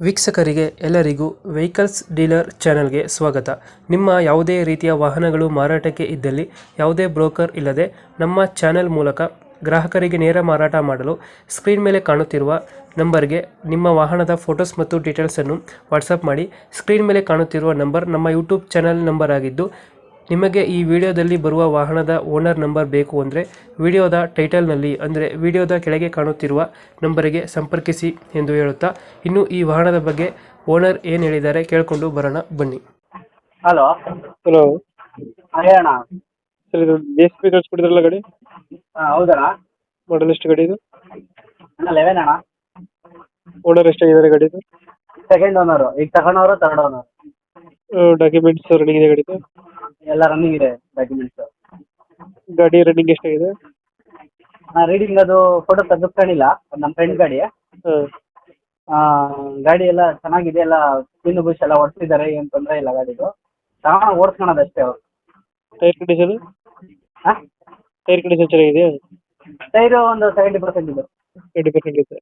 ವೀಕ್ಷಕರಿಗೆ ಎಲ್ಲರಿಗೂ vehicles dealer ಚಾನೆಲ್ಗೆ ಸ್ವಾಗತ. ನಿಮ್ಮ ಯಾವುದೇ ರೀತಿಯ ವಾಹನಗಳು ಮಾರಾಟಕ್ಕೆ ಇದ್ದಲ್ಲಿ ಯಾವುದೇ ಬ್ರೋಕರ್ ಇಲ್ಲದೆ ನಮ್ಮ ಚಾನೆಲ್ ಮೂಲಕ ಗ್ರಾಹಕರಿಗೆ ನೇರ ಮಾರಾಟ ಮಾಡಲು ಸ್ಕ್ರೀನ್ ಮೇಲೆ ಕಾಣುತ್ತಿರುವ ನಂಬರ್ಗೆ ನಿಮ್ಮ ವಾಹನದ ಫೋಟೋಸ್ ಮತ್ತು ಡೀಟೇಲ್ಸನ್ನು ವಾಟ್ಸಪ್ ಮಾಡಿ. ಸ್ಕ್ರೀನ್ ಮೇಲೆ ಕಾಣುತ್ತಿರುವ ನಂಬರ್ ನಮ್ಮ ಯೂಟ್ಯೂಬ್ ಚಾನೆಲ್ ನಂಬರ್ ಆಗಿದ್ದು, ನಿಮಗೆ ಈ ವಿಡಿಯೋದಲ್ಲಿ ಬರುವ ವಾಹನದ ಓನರ್ ನಂಬರ್ ಬೇಕು ಅಂದರೆ ವಿಡಿಯೋದ ಟೈಟಲ್ನಲ್ಲಿ ಅಂದರೆ ವಿಡಿಯೋದ ಕೆಳಗೆ ಕಾಣುತ್ತಿರುವ ನಂಬರಿಗೆ ಸಂಪರ್ಕಿಸಿ ಎಂದು ಹೇಳುತ್ತಾ, ಇನ್ನು ಈ ವಾಹನದ ಬಗ್ಗೆ ಓನರ್ ಏನು ಹೇಳಿದ್ದಾರೆ ಕೇಳಿಕೊಂಡು ಬರೋಣ ಬನ್ನಿ. ಹಲೋ. ಹಲೋ ಹೇಳಣ್ಣ. ಸರ್, ಇದು JCB ಕಳಿಸ್ಬಿಟ್ಟಿದ್ರಲ್ಲ ಗಾಡಿ, ಹೌದಣ್ಣ. ಮಾಡಲ್ ಎಷ್ಟು ಗಾಡಿ ಇದು? ಅಣ್ಣ 11 ಅಣ್ಣ. ಓನರ್ ಎಷ್ಟಾಗಿದ್ದಾರೆ ಗಾಡಿದು? Second owner. ಈಗ ತಗೊಂಡವರು ಥರ್ಡ್ ಓನರ್. ಡಾಕ್ಯುಮೆಂಟ್ಸ್ ರನ್ನಿಂಗ್ ಇದೆ ಗಾಡಿದು? ಎಲ್ಲ ರನ್ನಿಂಗ್ ಇದೆ ಡಾಕ್ಯುಮೆಂಟ್ಸ್. ಗಾಡಿ ರನ್ನಿಂಗ್ ಎಷ್ಟಾಗಿದೆ? ರೀಡಿಂಗ್ ಅದು ಫೋಟೋ ತೆಗೆದುಕೊಂಡಿಲ್ಲ, ಅದು ನಮ್ಮ ಫ್ರೆಂಡ್ ಗಾಡಿ. ಹಾಂ, ಗಾಡಿ ಎಲ್ಲ ಚೆನ್ನಾಗಿದೆ, ಎಲ್ಲ ಪಿನ್ ಬುಷ್ ಎಲ್ಲ ಹೊಡ್ಸಿದ್ದಾರೆ, ಏನು ತೊಂದರೆ ಇಲ್ಲ ಗಾಡಿದು. ತಗೊಂಡು ಓಡಿಸ್ಕೊಳೋದು ಅಷ್ಟೇ ಅವರು. Tyre condition? ಹಾಂ, ಟೈರ್ ಕಂಡೀಷನ್ ಚೆನ್ನಾಗಿದೆಯಾ? ಟೈರು ಒಂದು 70% ಇದೆ. 20% ಇದೆ.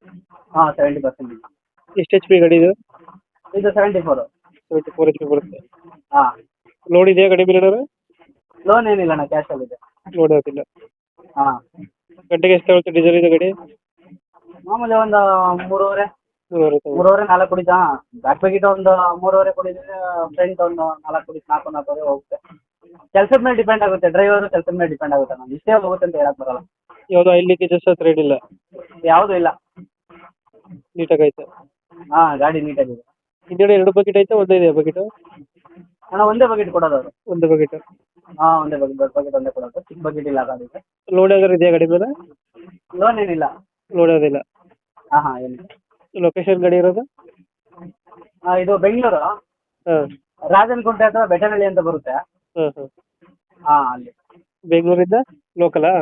ಹಾಂ, 70% ಇದೆ. ಎಷ್ಟು HP ಗಾಡಿ ಇದು? ಇದು 74. 74 HP ಬರುತ್ತೆ. ಹಾಂ. ಲೋನ್ ಇದೆಯಾ ಗಾಡಿ ಮೇಲೆ ಏನಾದ್ರು? ಲೋನ್ ಏನಿಲ್ಲ ಅಣ್ಣ, ಕ್ಯಾಶಲ್ಲಿದೆ. ಲೋನ್ ಆಗ್ತಿಲ್ಲ. ಹಾಂ. ಗಂಟೆಗೆ ಎಷ್ಟು ತಗೊಳುತ್ತೆ ಡೀಸೆಲ್ ಇದೆ ಗಾಡಿ? ಮಾಮೂಲಿ ಒಂದು 3.5 3.5 ತಗೊಳುತ್ತೆ. 3.5 4 ಕುಡಿತಾ. ಬ್ಯಾಕ್ ಪ್ಯಾಕೆಟ್ ಒಂದು 3.5 ಕುಡಿದ್ರೆ, ಫ್ರಂಟ್ ಒಂದು 4 ಕುಡಿ, 4.5 ಹೋಗುತ್ತೆ. ಕೆಲಸದ ಮೇಲೆ ಡಿಪೆಂಡ್ ಆಗುತ್ತೆ, ಡ್ರೈವರ್ ಕೆಲಸದ ಮೇಲೆ ಡಿಪೆಂಡ್ ಆಗುತ್ತೆ. ನಾನು ಇಷ್ಟೇ ಹೋಗುತ್ತೆ ಅಂತ ಹೇಳಕ್ ಬರಲ್ಲ. ಯಾವುದು ಆಯಿಲ್ ಲೀಕೇಜಸ್ ಹತ್ರ ಏನಿಲ್ಲ? ಯಾವುದೂ ಇಲ್ಲ. ನೀಟಾಗಿ ಐತೆ? ಹಾಂ, ಗಾಡಿ ನೀಟಾಗಿದೆ. ಹಿಂದ್ಗಡೆ 2 ಬಕೆಟ್ ಐತೆ, ಒಂದೇ ಇದೆ ಬಕೆಟ್? ಅಣ್ಣ ಒಂದೇ ಬಕೆಟ್ ಕೊಡೋದು ಅವರು. ಒಂದು ಬಕೆಟ್. ಹಾಂ, ಒಂದೇ ಬಕೆಟ್, ದೊಡ್ಡ ಬಕೆಟ್ ಒಂದೇ ಕೊಡೋದು, ಚಿಕ್ಕ ಬಕೆಟ್ ಇಲ್ಲ ಗಾಡಿಗೆ. ಲೋನ್ ಯಾವ್ದಾರು ಇದೆಯಾ ಗಾಡಿ ಮೇಲೆ? ಲೋನ್ ಏನಿಲ್ಲ. ಲೋನ್ ಯಾವುದಿಲ್ಲ. ಹಾಂ ಹಾಂ, ಏನಿಲ್ಲ. ಲೊಕೇಶನ್ ಗಾಡಿ ಇರೋದು? ಇದು ಬೆಂಗಳೂರು, ಹಾಂ ರಾಜನಕುಂಟೆ ಅಥವಾ ಬೆಟ್ಟನಹಳ್ಳಿ ಅಂತ ಬರುತ್ತೆ. ಹಾಂ ಹಾಂ. ಹಾಂ, ಅಲ್ಲಿ. ಬೆಂಗಳೂರಿಂದ ಲೋಕಲಾ?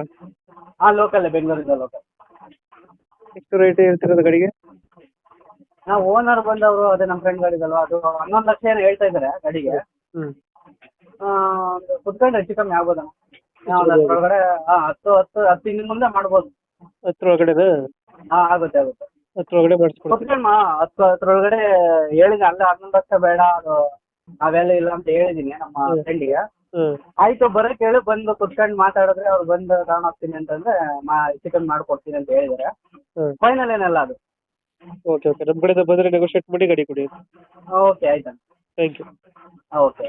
ಹಾಂ, ಲೋಕಲ್ಲೇ, ಬೆಂಗಳೂರಿಂದ ಲೋಕಲ್. ಎಷ್ಟು ರೇಟ್ ಹೇಳ್ತಿರೋದು ಗಾಡಿಗೆ? ನಾವು ಓನರ್ ಬಂದವರು, ಅದೇ ನಮ್ಮ ಫ್ರೆಂಡ್ ಗಾಡಿದಲ್ವ, ಅದು 11 ಲಕ್ಷ ಏನೋ ಹೇಳ್ತಾ ಇದ್ದಾರೆ ಗಾಡಿಗೆ. ಹ್ಞೂ. ಕುತ್ಕೊಂಡು ಹೆಚ್ಚು ಕಮ್ಮಿ ಆಗ್ಬೋದಣ್ಣ. ಒಂದು ಅದ್ರೊಳಗಡೆ 10 ಇನ್ನು ಮುಂದೆ ಮಾಡ್ಬೋದು. 10 ಒಳಗಡೆನಾ? ಹಾಂ, ಆಗುತ್ತೆ ಆಗುತ್ತೆ. 10 ಒಳಗಡೆ ಮಾಡಿಸ್ಕೊಡ್ತೀನಿ. ಕುತ್ಕೊಂಡು 10 ಅದ್ರೊಳಗಡೆ ಹೇಳಿದೆ. ಅಲ್ಲೇ 11 ಲಕ್ಷ ಬೇಡ, ಅದು ಅವೆಲ್ಲ ಇಲ್ಲ ಅಂತ ಹೇಳಿದ್ದೀನಿ ನಮ್ಮ ಫ್ರೆಂಡಿಗೆ. ಹ್ಞೂ. ಆಯಿತು, ಬರೋಕ್ಕೆ ಹೇಳಿ, ಬಂದು ಕುತ್ಕೊಂಡು ಮಾತಾಡಿದ್ರೆ ಅವ್ರು ಬಂದು ತಗೊಂಡು ಹೋಗ್ತೀನಿ ಅಂತಂದರೆ ಚಿಕನ್ ಮಾಡಿಕೊಡ್ತೀನಿ ಅಂತ ಹೇಳಿದ್ದಾರೆ. ಹ್ಞೂ. ಫೈನಲ್ ಏನಲ್ಲ ಅದು. ಓಕೆ ಓಕೆ, ನಮ್ಮ ಕಡೆಯಿಂದ ಬಂದರೆ ನೆಗೋಷಿಯೇಟ್ ಮಾಡಿ ಗಾಡಿ ಕೊಡಿ. ಓಕೆ, ಆಯ್ತಣ್ಣ. Thank you. ಓಕೆ.